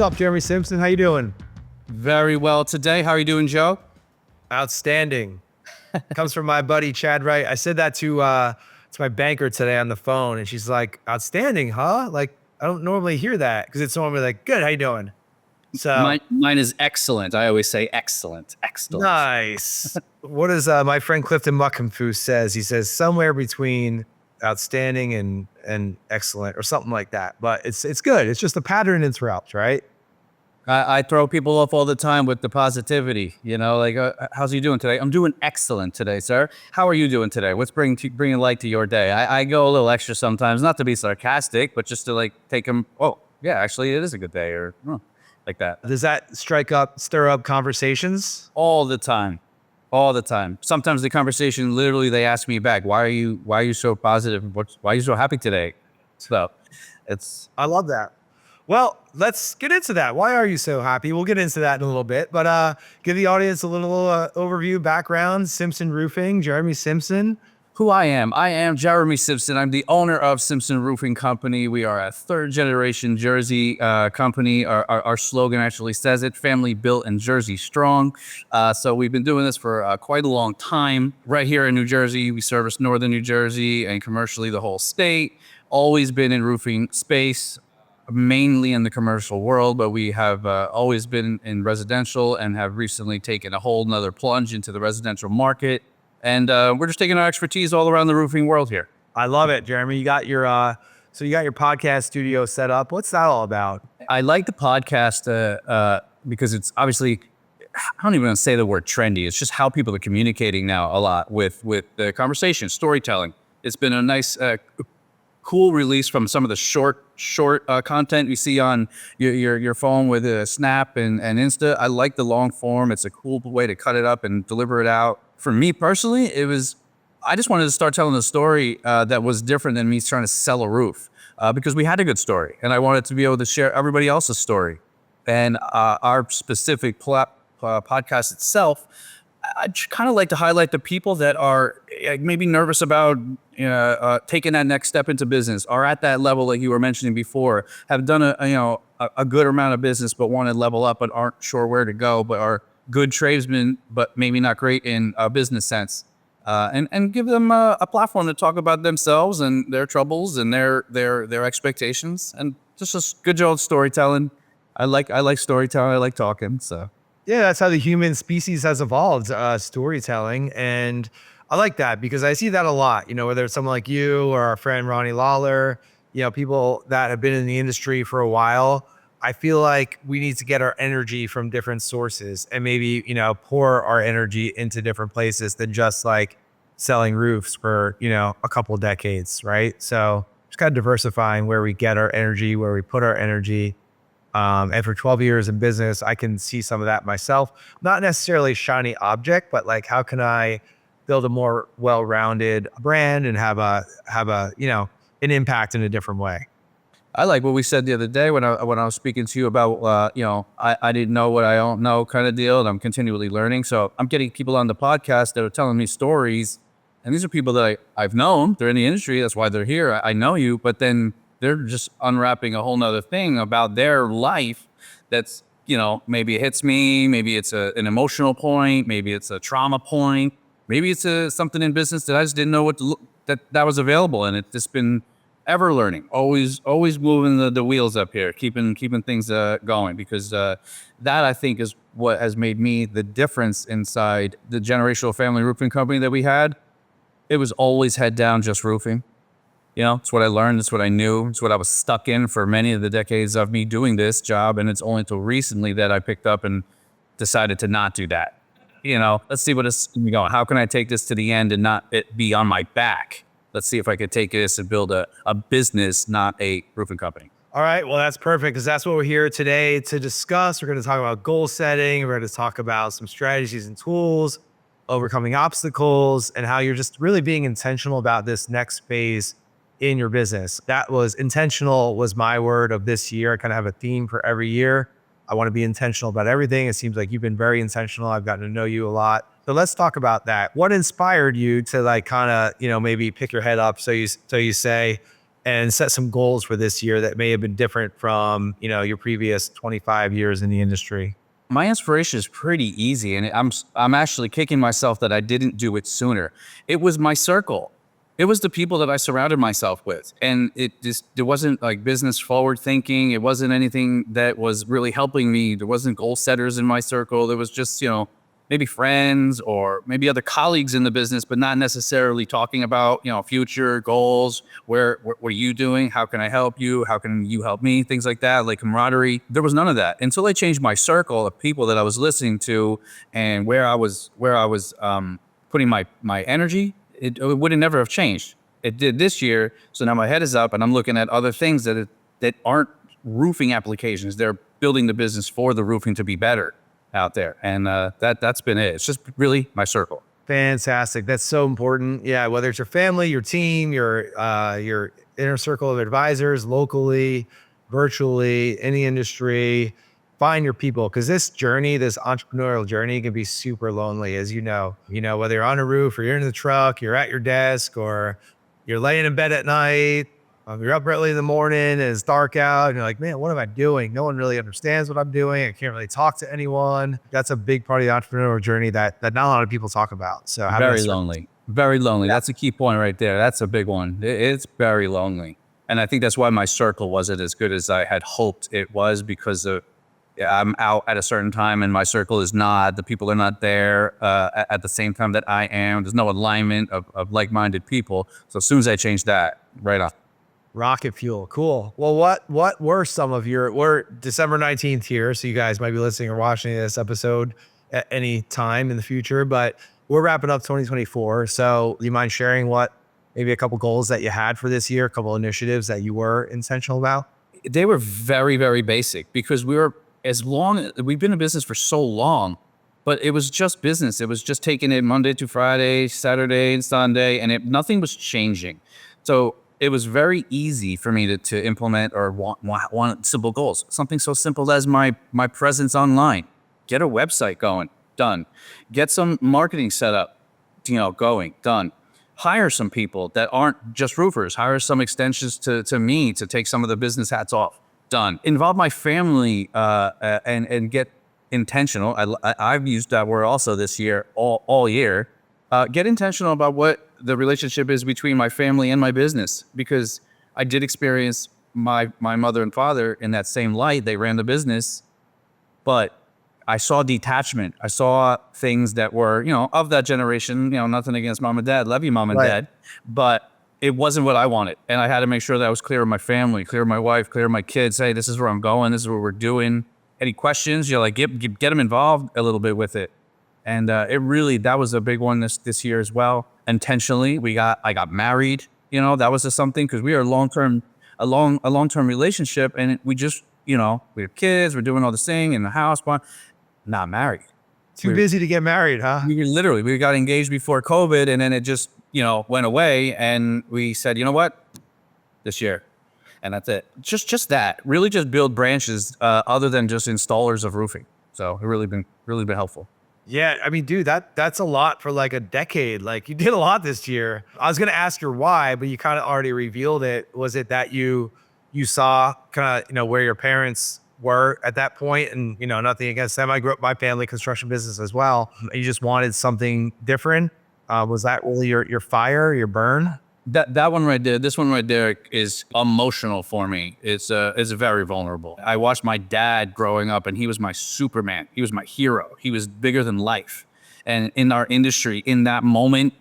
up, Jeremy Simpson? How you doing? Very well today. How are you doing, Joe? Outstanding. Comes from my buddy Chad Wright. I said that to my banker today on the phone, and she's like, "Outstanding, huh?" Like, I don't normally hear that because it's normally like, "Good, how you doing?" So Mine is excellent. I always say excellent, excellent. nice. What does my friend Clifton Muckenfoos says? He says somewhere between outstanding and excellent or something like that. But it's good. It's just a pattern in throughout, right? I throw people off all the time with the positivity. You know, like, how's you doing today? I'm doing excellent today, sir. How are you doing today? What's bringing light to your day? I go a little extra sometimes, not to be sarcastic, but just to like take them. Oh, yeah, actually, it is a good day, or like that. Does that stir up conversations? All the time, all the time. Sometimes the conversation, literally, they ask me back, "Why are you so positive? Why are you so happy today?" So, I love that. Well, let's get into that. Why are you so happy? We'll get into that in a little bit, but give the audience a little overview, background. Simpson Roofing, Jeremy Simpson. who I am. I am Jeremy Simpson. I'm the owner of Simpson Roofing Company. We are a third-generation Jersey company. Our slogan actually says it: family built and Jersey strong. So we've been doing this for quite a long time. Right here in New Jersey, we service northern New Jersey and commercially the whole state. Always been in roofing space, mainly in the commercial world, but we have always been in residential and have recently taken a whole nother plunge into the residential market. And we're just taking our expertise all around the roofing world here. I love it, Jeremy. You got your podcast studio set up. What's that all about? I like the podcast because it's obviously, I don't even want to say the word trendy. It's just how people are communicating now a lot with the conversation, storytelling. It's been a nice, cool release from some of the short content you see on your phone with Snap and Insta. I like the long form. It's a cool way to cut it up and deliver it out. For me personally, I just wanted to start telling a story that was different than me trying to sell a roof, because we had a good story, and I wanted to be able to share everybody else's story. And our specific podcast itself, I'd kind of like to highlight the people that are maybe nervous about taking that next step into business, are at that level like you were mentioning before, have done a good amount of business but want to level up but aren't sure where to go, but are good tradesmen but maybe not great in a business sense, and give them a platform to talk about themselves and their troubles and their expectations, and just good old storytelling. I like storytelling. I like talking. So Yeah, that's how the human species has evolved, storytelling. And I like that because I see that a lot, whether it's someone like you or our friend Ronnie Lawler, people that have been in the industry for a while. I feel like we need to get our energy from different sources and maybe, pour our energy into different places than just like selling roofs for, a couple of decades, right? So just kind of diversifying where we get our energy, where we put our energy. And for 12 years in business, I can see some of that myself. Not necessarily shiny object, but like, how can I build a more well-rounded brand and have an impact in a different way? I like what we said the other day when I was speaking to you about, I didn't know what I don't know kind of deal, and I'm continually learning. So I'm getting people on the podcast that are telling me stories, and these are people that I've known. They're in the industry. That's why they're here. I know you, but then they're just unwrapping a whole nother thing about their life that's, maybe it hits me, maybe it's an emotional point, maybe it's a trauma point, maybe it's something in business that I just didn't know that was available. And it's just been ever learning, always moving the wheels up here, keeping things going, because that I think is what has made me the difference inside the generational family roofing company that we had. It was always head down, just roofing. It's what I learned. It's what I knew. It's what I was stuck in for many of the decades of me doing this job. And it's only until recently that I picked up and decided to not do that. Let's see what it's going. How can I take this to the end and not it be on my back? Let's see if I could take this and build a business, not a roofing company. All right. Well, that's perfect because that's what we're here today to discuss. We're going to talk about goal setting. We're going to talk about some strategies and tools, overcoming obstacles, and how you're just really being intentional about this next phase in your business. That was intentional was my word of this year. I kind of have a theme for every year. I want to be intentional about everything. It seems like you've been very intentional. I've gotten to know you a lot. So let's talk about that. What inspired you to like kind of, maybe pick your head up so you say, and set some goals for this year that may have been different from, your previous 25 years in the industry? My inspiration is pretty easy, and I'm actually kicking myself that I didn't do it sooner. It was my circle. It was the people that I surrounded myself with, and it wasn't like business forward thinking. It wasn't anything that was really helping me. There wasn't goal setters in my circle. There was just maybe friends or maybe other colleagues in the business, but not necessarily talking about, future goals. What are you doing? How can I help you? How can you help me? Things like that, like camaraderie. There was none of that until I changed my circle of people that I was listening to and where I was putting my energy. It would have never have changed. It did this year. So now my head is up and I'm looking at other things that aren't roofing applications. They're building the business for the roofing to be better out there. And that's been it. It's just really my circle. Fantastic. That's so important. Yeah, whether it's your family, your team, your inner circle of advisors, locally, virtually, in the industry, find your people, because this journey, this entrepreneurial journey, can be super lonely, as you know. Whether you're on a roof or you're in the truck, you're at your desk, or you're laying in bed at night. You're up early in the morning and it's dark out and you're like, man, what am I doing? No one really understands what I'm doing. I can't really talk to anyone. That's a big part of the entrepreneurial journey that not a lot of people talk about. So Very lonely. Very lonely. That's a key point right there. That's a big one. It's very lonely. And I think that's why my circle wasn't as good as I had hoped it was, because I'm out at a certain time and my circle is not. The people are not there at the same time that I am. There's no alignment of like-minded people. So as soon as I changed that, right off. rocket fuel. Cool. Well, what were some of we're December 19th here, so you guys might be listening or watching this episode at any time in the future, but we're wrapping up 2024. So do you mind sharing maybe a couple goals that you had for this year, a couple initiatives that you were intentional about? They were very, very basic because we've been in business for so long, but it was just business. It was just taking it Monday to Friday, Saturday and Sunday, and nothing was changing. So it was very easy for me to implement or want simple goals. Something so simple as my presence online. Get a website going, done. Get some marketing set up, going, done. Hire some people that aren't just roofers. Hire some extensions to me to take some of the business hats off, done. Involve my family and get intentional. I've used that word also this year, all year. Get intentional about what the relationship is between my family and my business, because I did experience my mother and father in that same light. They ran the business, but I saw detachment. I saw things that were, of that generation, nothing against mom and dad. Love you, mom and dad. But it wasn't what I wanted. And I had to make sure that I was clear with my family, clear with my wife, clear with my kids. Hey, this is where I'm going. This is what we're doing. Any questions? Get them involved a little bit with it. And that was a big one this year as well. Intentionally, I got married. That was just something, because we are a long-term relationship, and we just, we have kids, we're doing all this thing in the house, but not married. Too busy to get married, huh? We got engaged before COVID, and then it just, went away, and we said, you know what, this year. And that's it. Just that. Really just build branches other than just installers of roofing. So it really been helpful. Yeah, I mean, dude, that's a lot for like a decade. Like, you did a lot this year. I was gonna ask your why, but you kind of already revealed it. Was it that you saw kind of, where your parents were at that point, and nothing against them. I grew up my family construction business as well. You just wanted something different. Was that really your fire, your burn? That one right there, this one right there is emotional for me. It's very vulnerable. I watched my dad growing up, and he was my Superman. He was my hero. He was bigger than life. And in our industry, in that moment,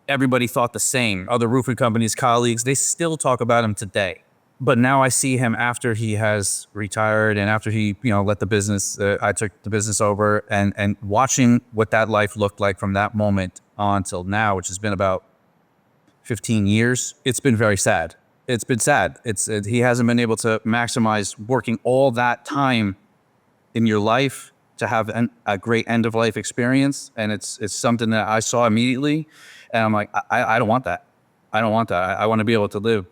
everybody thought the same. Other roofing companies, colleagues, they still talk about him today. But now I see him after he has retired and after he, let the business, I took the business over, and watching what that life looked like from that moment on till now, which has been about 15 years, it's been very sad. It's been sad. He hasn't been able to maximize working all that time in your life to have a great end of life experience. And it's something that I saw immediately. And I'm like, I don't want that. I don't want that. I want to be able to live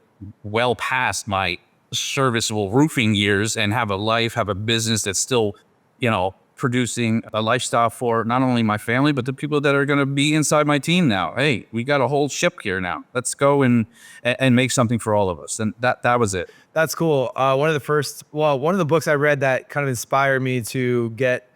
well past my serviceable roofing years and have a life, have a business that's still, producing a lifestyle for not only my family, but the people that are going to be inside my team now. Hey, we got a whole ship here now. Let's go and make something for all of us. And that was it. That's cool. One of the books I read that kind of inspired me to get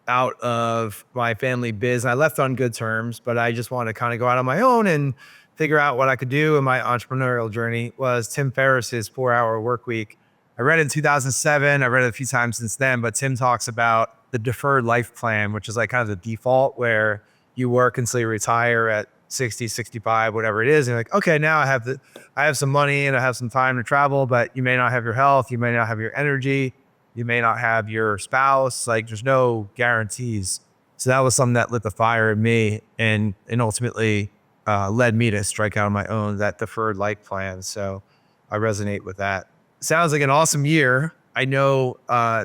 out of my family biz. And I left on good terms, but I just wanted to kind of go out on my own and figure out what I could do in my entrepreneurial journey was Tim Ferriss's 4 Hour Work Week. I read it in 2007. I read it a few times since then, but Tim talks about the deferred life plan, which is like kind of the default where you work until you retire at 60, 65, whatever it is. And you're like, okay, now I have some money and I have some time to travel, but you may not have your health. You may not have your energy. You may not have your spouse. Like there's no guarantees. So that was something that lit the fire in me and ultimately led me to strike out on my own, that deferred life plan. So I resonate with that. Sounds like an awesome year. I know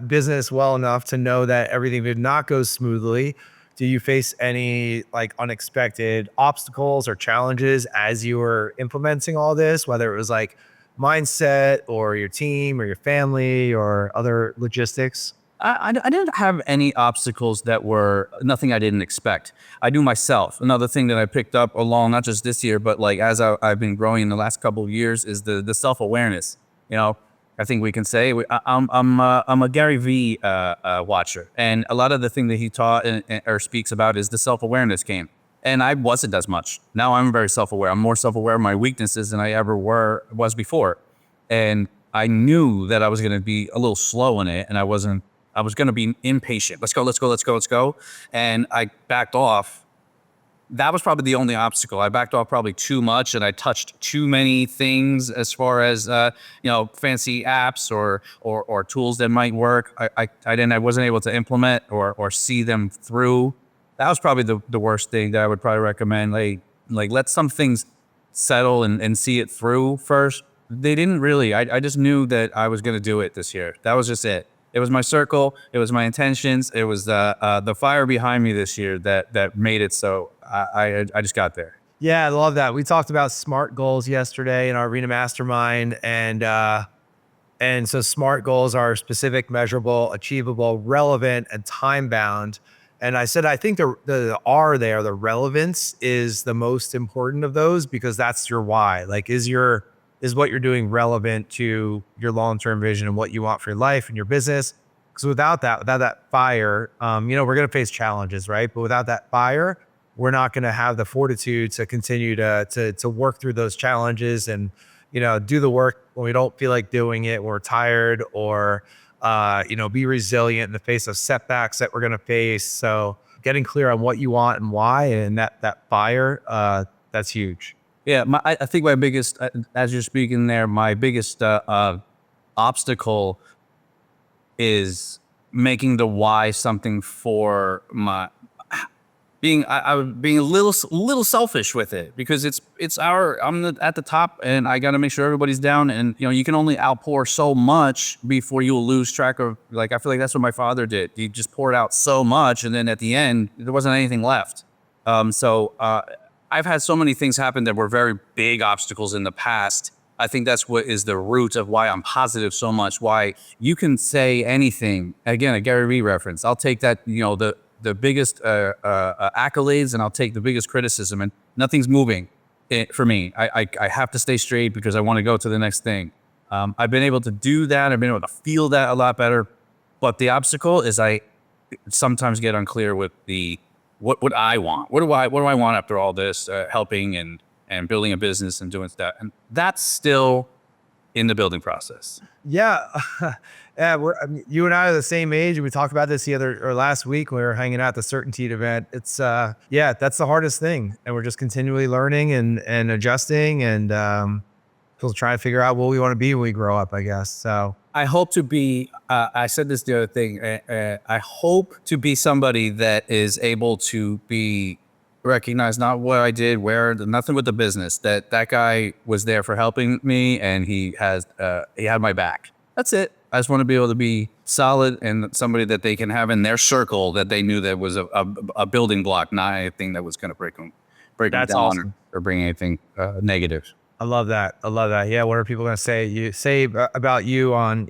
business well enough to know that everything did not go smoothly. Do you face any like unexpected obstacles or challenges as you were implementing all this, whether it was like mindset or your team or your family or other logistics? I didn't have any obstacles that were nothing I didn't expect. I do myself. Another thing that I picked up along, not just this year, but like as I've been growing in the last couple of years, is the self-awareness. You know, I think we can say I'm a Gary V watcher, and a lot of the thing that he taught or speaks about is the self-awareness game. And I wasn't as much. Now I'm very self-aware. I'm more self-aware of my weaknesses than I ever was before. And I knew that I was going to be a little slow in it, and I was going to be impatient. Let's go. And I backed off. That was probably the only obstacle. I backed off probably too much, and I touched too many things as far as fancy apps or tools that might work. I wasn't able to implement or see them through. That was probably the worst thing that I would probably recommend. Like let some things settle and see it through first. They didn't really. I just knew that I was going to do it this year. That was just it. It was my circle. It was my intentions. It was the fire behind me this year that made it so I just got there. Yeah, I love that. We talked about SMART goals yesterday in our Arena Mastermind, and so SMART goals are specific, measurable, achievable, relevant, and time bound. And I said, I think the R there, the relevance, is the most important of those because that's your why. Like, is what you're doing relevant to your long-term vision and what you want for your life and your business? Because without that fire, we're going to face challenges, right? But without that fire, we're not going to have the fortitude to continue to work through those challenges and, do the work when we don't feel like doing it, when we're tired, or be resilient in the face of setbacks that we're going to face. So getting clear on what you want and why, and that fire, that's huge. Yeah, I think my biggest, as you're speaking there, my biggest obstacle is making the why something for my being a little selfish with it, because I'm at the top and I got to make sure everybody's down, and you can only outpour so much before you'll lose track of, like, I feel like that's what my father did. He just poured out so much, and then at the end there wasn't anything left. I've had so many things happen that were very big obstacles in the past. I think that's what is the root of why I'm positive so much. Why you can say anything. Again, a Gary Vee reference. I'll take that, the biggest accolades, and I'll take the biggest criticism, and nothing's moving for me. I have to stay straight because I want to go to the next thing. I've been able to do that. I've been able to feel that a lot better. But the obstacle is I sometimes get unclear with what I want. What do I want after all this helping and building a business and doing that? And that's still in the building process. Yeah. Yeah. You and I are the same age. We talked about this last week when we were hanging out at the Certainty event. It's, that's the hardest thing. And we're just continually learning and adjusting and, we'll try to figure out what we want to be when we grow up, I guess. So I hope to be, I said this the other thing, I hope to be somebody that is able to be recognized, not what I did, nothing with the business, that guy was there for helping me, and he had my back. That's it. I just want to be able to be solid and somebody that they can have in their circle that they knew that was a building block, not anything that was going to break them down awesome. or bring anything negative. I love that. Yeah. What are people going to say about you on,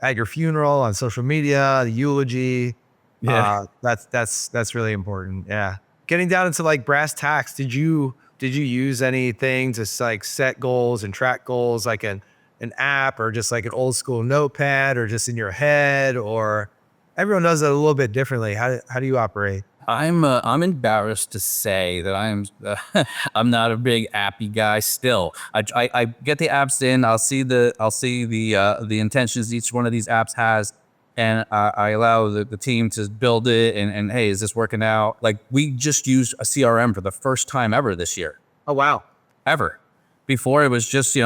at your funeral, on social media, the eulogy? Yeah. That's really important. Yeah. Getting down into like brass tacks, did you use anything to like set goals and track goals like an app or just like an old school notepad or just in your head or everyone does it a little bit differently. How do you operate? I'm embarrassed to say that I'm not a big appy guy still. I get the apps in. I'll see the intentions each one of these apps has, and I allow the team to build it. And hey, is this working out? Like we just used a CRM for the first time ever this year, Oh wow. ever. Before it was just a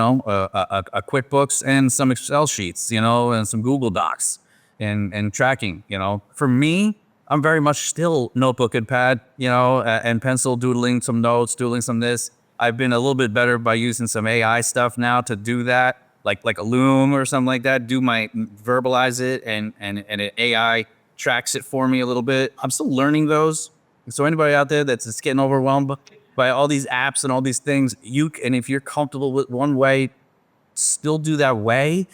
QuickBooks and some Excel sheets, and some Google Docs and tracking. For me, I'm very much still notebook and pad, and pencil, doodling some notes, doodling some this. I've been a little bit better by using some AI stuff now to do that, like a Loom or something like that. Do my verbalize it and it AI tracks it for me a little bit. I'm still learning those. So anybody out there that's just getting overwhelmed by all these apps and all these things, and if you're comfortable with one way, still do that way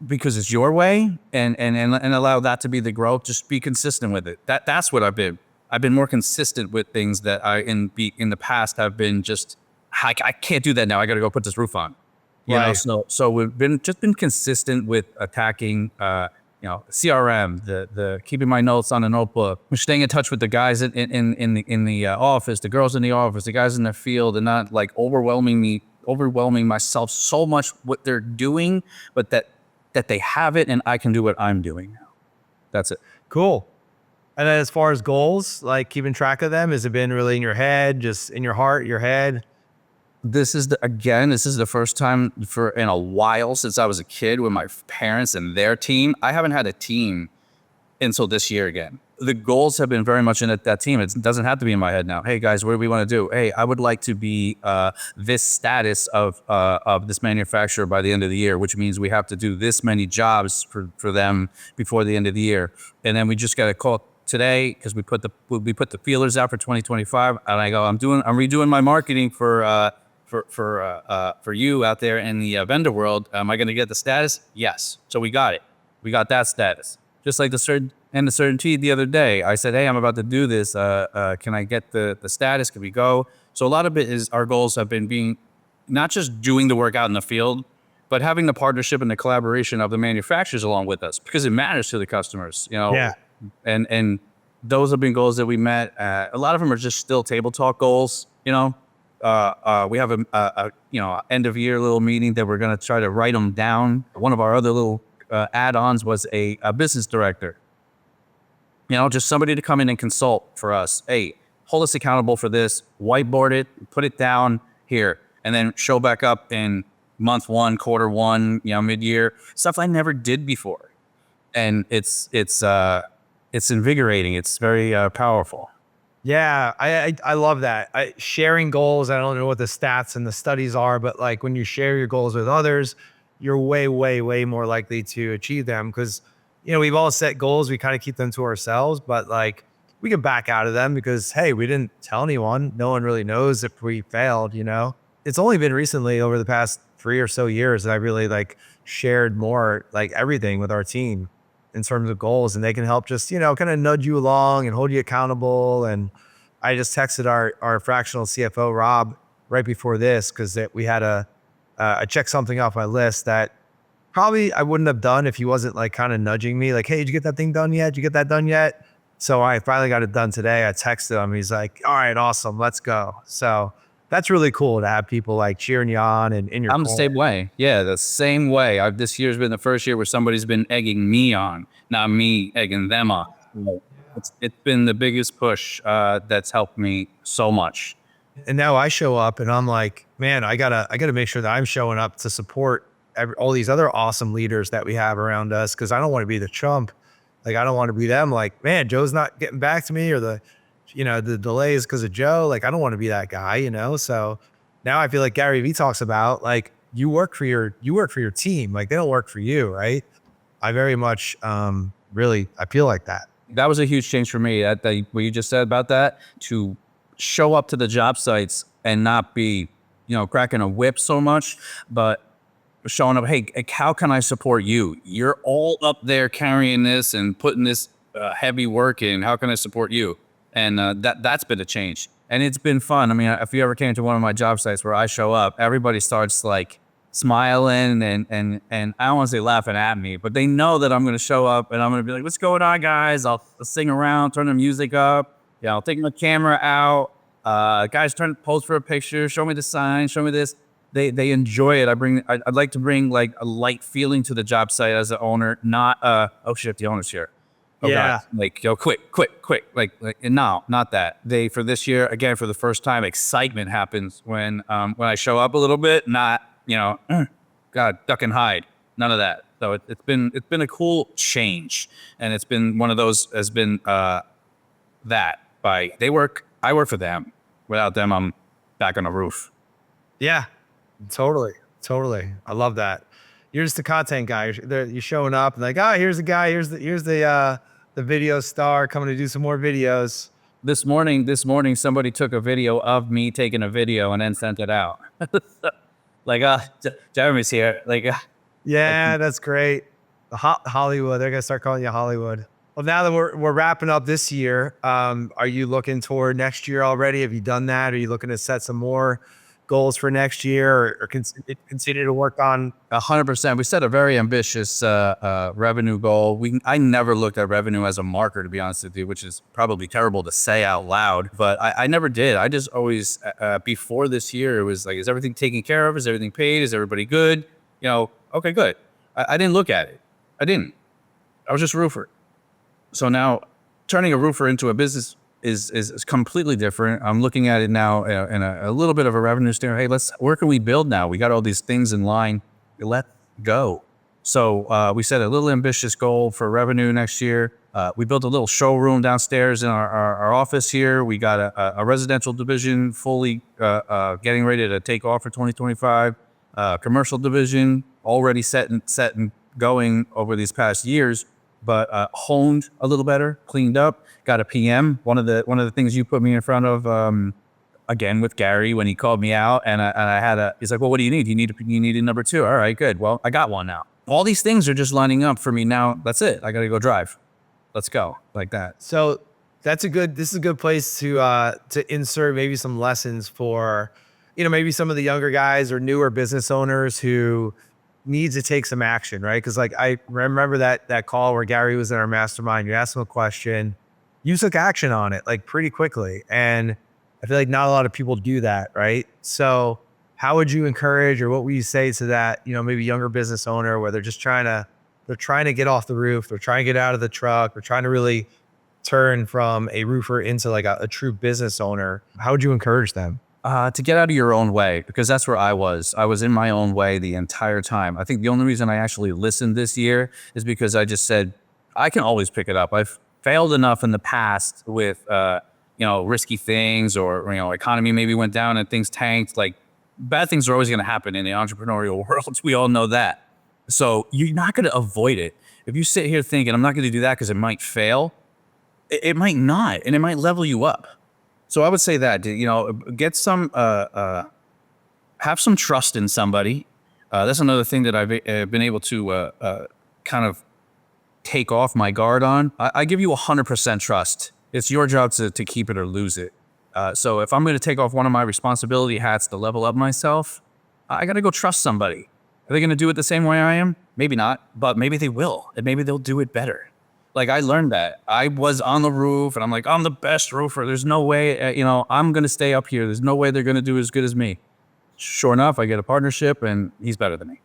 because it's your way, and allow that to be the growth. Just be consistent with it. That's what I've been. I've been more consistent with things that I in the past have been just I can't do that now. I got to go put this roof on. Right. So we've been consistent with attacking CRM, the keeping my notes on a notebook, staying in touch with the guys in the office, the girls in the office, the guys in the field, and not like overwhelming myself so much what they're doing, but that they have it and I can do what I'm doing now. That's it. Cool. And then as far as goals, like keeping track of them, has it been really in your head, just in your heart, your head? This is the first time in a while since I was a kid with my parents and their team. I haven't had a team until this year again. The goals have been very much in that team. It doesn't have to be in my head now. Hey guys, what do we want to do? Hey, I would like to be this status of this manufacturer by the end of the year, which means we have to do this many jobs for them before the end of the year. And then we just got a call today because we put the feelers out for 2025, and I go, I'm redoing my marketing for you out there in the vendor world. Am I going to get the status? Yes. So we got it. We got that status. Just like the certainty the other day. I said, hey, I'm about to do this. Can I get the status? Can we go? So a lot of it is our goals have been being not just doing the work out in the field, but having the partnership and the collaboration of the manufacturers along with us because it matters to the customers. Yeah. And those have been goals that we met. A lot of them are just still table talk goals. We have a end of year little meeting that we're going to try to write them down. One of our other little add-ons was a business director. Just somebody to come in and consult for us. Hey, hold us accountable for this, whiteboard it, put it down here, and then show back up in month one, quarter one, mid-year, stuff I never did before. And it's invigorating. It's very powerful. Yeah, I love that. Sharing goals. I don't know what the stats and the studies are, but like when you share your goals with others, you're way, way, way more likely to achieve them because we've all set goals. We kind of keep them to ourselves, but like we can back out of them because hey, we didn't tell anyone. No one really knows if we failed. It's only been recently over the past 3 or so years that I really like shared more like everything with our team in terms of goals, and they can help just, kind of nudge you along and hold you accountable. And I just texted our fractional CFO, Rob, right before this, because we had I checked something off my list that probably I wouldn't have done if he wasn't like kind of nudging me like, hey, did you get that thing done yet? Did you get that done yet? So I finally got it done today. I texted him. He's like, all right, awesome. Let's go. So that's really cool to have people like cheering you on and in your I'm the same way. Yeah, the same way. This year's been the first year where somebody's been egging me on, not me egging them on. It's been the biggest push that's helped me so much. And now I show up and I'm like, man, I gotta make sure that I'm showing up to support all these other awesome leaders that we have around us. Cause I don't want to be the chump. Like, I don't want to be them. Like, man, Joe's not getting back to me or the delay is because of Joe. Like, I don't want to be that guy, So now I feel like Gary Vee talks about like, you work for your team. Like they don't work for you. Right. I very much, I feel like that. That was a huge change for me. What you just said about that, to show up to the job sites and not be, cracking a whip so much, but showing up, hey, how can I support you? You're all up there carrying this and putting this heavy work in. How can I support you? And that's been a change, and it's been fun. I mean, if you ever came to one of my job sites where I show up, everybody starts like smiling and I don't want to say laughing at me, but they know that I'm going to show up and I'm going to be like, "What's going on, guys?" I'll sing around, turn the music up. Yeah, I'll take my camera out. Guys, trying to pose for a picture. Show me the sign. Show me this. They enjoy it. I'd like to bring like a light feeling to the job site as the owner, not oh shit, the owner's here. Oh Yeah. God, like, yo, quick, like, and no, not that. For this year, again, for the first time, excitement happens when I show up a little bit, not, God, duck and hide, none of that. So it's been a cool change, and it's been one of those has been I work for them. Without them, I'm back on the roof. Yeah. Totally. Totally. I love that. You're just the content guy. You're showing up and like, oh, here's the guy. Here's the video star coming to do some more videos. This morning, somebody took a video of me taking a video and then sent it out. Like, Jeremy's here. Like, Yeah, that's great. Hollywood. They're gonna start calling you Hollywood. Well, now that we're wrapping up this year, are you looking toward next year already? Have you done that? Are you looking to set some more goals for next year, or continue to work on? 100%. We set a very ambitious revenue goal. I never looked at revenue as a marker, to be honest with you, which is probably terrible to say out loud, but I never did. I just always, before this year, it was like, is everything taken care of? Is everything paid? Is everybody good? Okay, good. I didn't look at it. I didn't. I was just a roofer. So now turning a roofer into a business is completely different. I'm looking at it now in a little bit of a revenue standpoint. Hey, where can we build now? We got all these things in line. Let's go. So we set a little ambitious goal for revenue next year. We built a little showroom downstairs in our office here. We got a residential division fully getting ready to take off for 2025. Commercial division already set and going over these past years, but honed a little better, cleaned up, got a PM. One of the things you put me in front of, again, with Gary, when he called me out and I had he's like, well, what do you need? You need a number 2. All right, good. Well, I got one now. All these things are just lining up for me now. That's it. I got to go drive. Let's go, like that. So this is a good place to insert maybe some lessons for, maybe some of the younger guys or newer business owners who needs to take some action, right? Because like I remember that call where Gary was in our mastermind. You asked him a question, you took action on it like pretty quickly, and I feel like not a lot of people do that, right? So how would you encourage, or what would you say to that, maybe younger business owner where they're trying to get off the roof, they're trying to get out of the truck, they're trying to really turn from a roofer into like a true business owner? How would you encourage them? To get out of your own way, because that's where I was. I was in my own way the entire time. I think the only reason I actually listened this year is because I just said, I can always pick it up. I've failed enough in the past with, risky things, or, economy maybe went down and things tanked. Like, bad things are always going to happen in the entrepreneurial world. We all know that. So you're not going to avoid it. If you sit here thinking, I'm not going to do that because it might fail, it might not, and it might level you up. So I would say that, get some, have some trust in somebody. That's another thing that I've been able to kind of take off my guard on. I give you 100% trust. It's your job to keep it or lose it. So if I'm going to take off one of my responsibility hats to level up myself, I got to go trust somebody. Are they going to do it the same way I am? Maybe not, but maybe they will, and maybe they'll do it better. Like, I learned that. I was on the roof and I'm like, I'm the best roofer. There's no way, I'm going to stay up here. There's no way they're going to do as good as me. Sure enough, I get a partnership and he's better than me.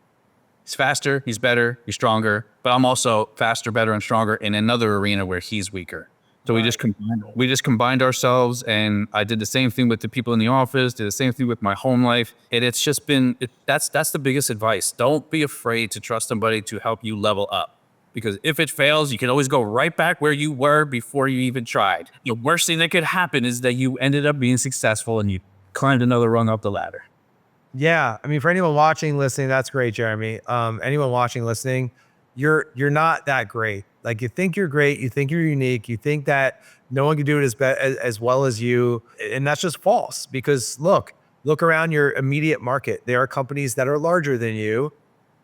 He's faster, he's better, he's stronger, but I'm also faster, better, and stronger in another arena where he's weaker. So we just combined ourselves, and I did the same thing with the people in the office, did the same thing with my home life. And it's just been, that's the biggest advice. Don't be afraid to trust somebody to help you level up. Because if it fails, you can always go right back where you were before you even tried. The worst thing that could happen is that you ended up being successful and you climbed another rung up the ladder. Yeah. I mean, for anyone watching, listening, that's great, Jeremy. Anyone watching, listening, you're not that great. Like, you think you're great. You think you're unique. You think that no one can do it as well as you. And that's just false, because look around your immediate market. There are companies that are larger than you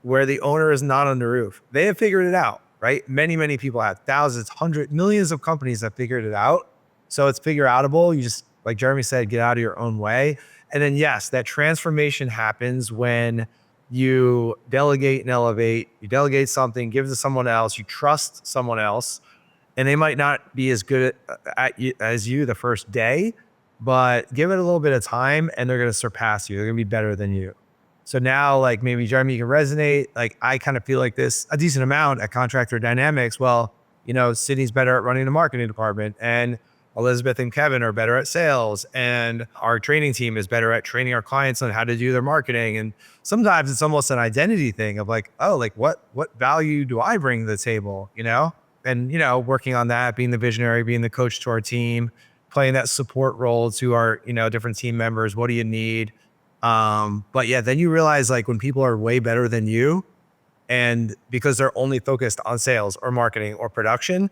where the owner is not on the roof. They have figured it out. right? Many people have thousands, hundreds, millions of companies that figured it out. So it's figure outable. You just, like Jeremy said, get out of your own way. And then yes, that transformation happens when you delegate and elevate. You delegate something, give it to someone else, you trust someone else, and they might not be as good as you the first day, but give it a little bit of time and they're going to surpass you. They're going to be better than you. So now, like maybe Jeremy, you can resonate. Like I kind of feel like this a decent amount at Contractor Dynamics. Well, Sydney's better at running the marketing department, and Elizabeth and Kevin are better at sales, and our training team is better at training our clients on how to do their marketing. And sometimes it's almost an identity thing of like, oh, like what value do I bring to the table, And, working on that, being the visionary, being the coach to our team, playing that support role to our, different team members. What do you need? But yeah, then you realize like when people are way better than you, and because they're only focused on sales or marketing or production,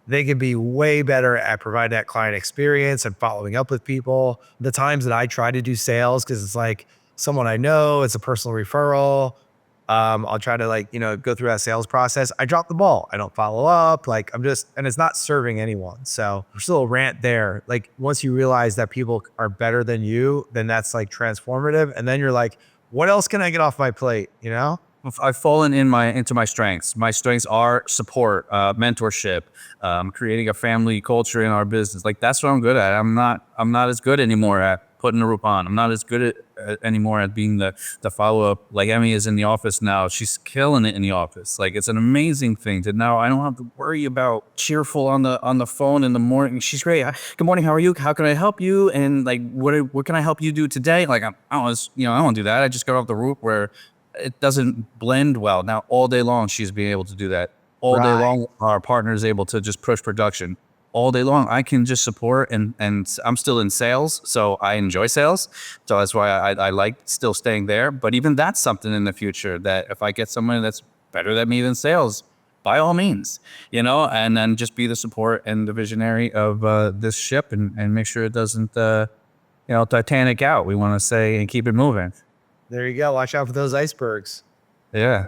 they can be way better at providing that client experience and following up with people. The times that I try to do sales, because it's like someone I know, it's a personal referral. I'll try to go through that sales process. I drop the ball. I don't follow up. And it's not serving anyone. So there's still a rant there. Like once you realize that people are better than you, then that's like transformative. And then you're like, what else can I get off my plate? I've fallen into my strengths. My strengths are support, mentorship, creating a family culture in our business. Like that's what I'm good at. I'm not as good anymore at putting a rope on. I'm not as good at anymore at being the follow-up. Like Emmy is in the office now. She's killing it in the office. Like it's an amazing thing to now I don't have to worry about cheerful on the phone in the morning. She's great. Good morning. How are you? How can I help you? And like, what can I help you do today? Like I don't do that. I just got off the rope where it doesn't blend well. Now all day long, she's being able to do that. All day long, our partner is able to just push production. All day long, I can just support, and I'm still in sales, so I enjoy sales. So that's why I like still staying there. But even that's something in the future that if I get someone that's better than me than sales, by all means, and then just be the support and the visionary of this ship and make sure it doesn't, Titanic out. We want to say and keep it moving. There you go. Watch out for those icebergs. Yeah.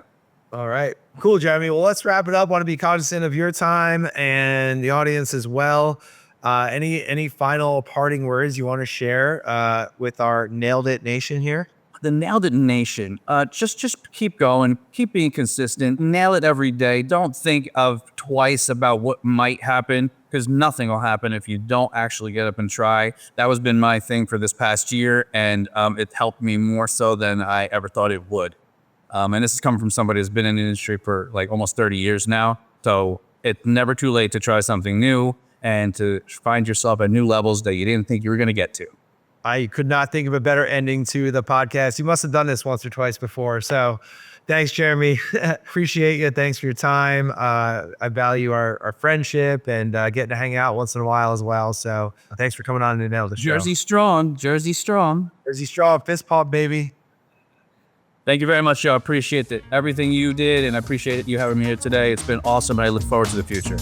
All right. Cool, Jeremy. Well, let's wrap it up. Want to be cognizant of your time and the audience as well. Any final parting words you want to share with our Nailed It Nation here? The Nailed It Nation. Just keep going. Keep being consistent. Nail it every day. Don't think of twice about what might happen, because nothing will happen if you don't actually get up and try. That has been my thing for this past year, and it helped me more so than I ever thought it would. And this is coming from somebody who's been in the industry for like almost 30 years now. So it's never too late to try something new and to find yourself at new levels that you didn't think you were going to get to. I could not think of a better ending to the podcast. You must have done this once or twice before. So thanks, Jeremy. Appreciate you. Thanks for your time. I value our friendship and getting to hang out once in a while as well. So thanks for coming on and nailed the show. Jersey strong. Jersey strong. Fist pump, baby. Thank you very much, y'all. Appreciate everything you did, and I appreciate you having me here today. It's been awesome, and I look forward to the future.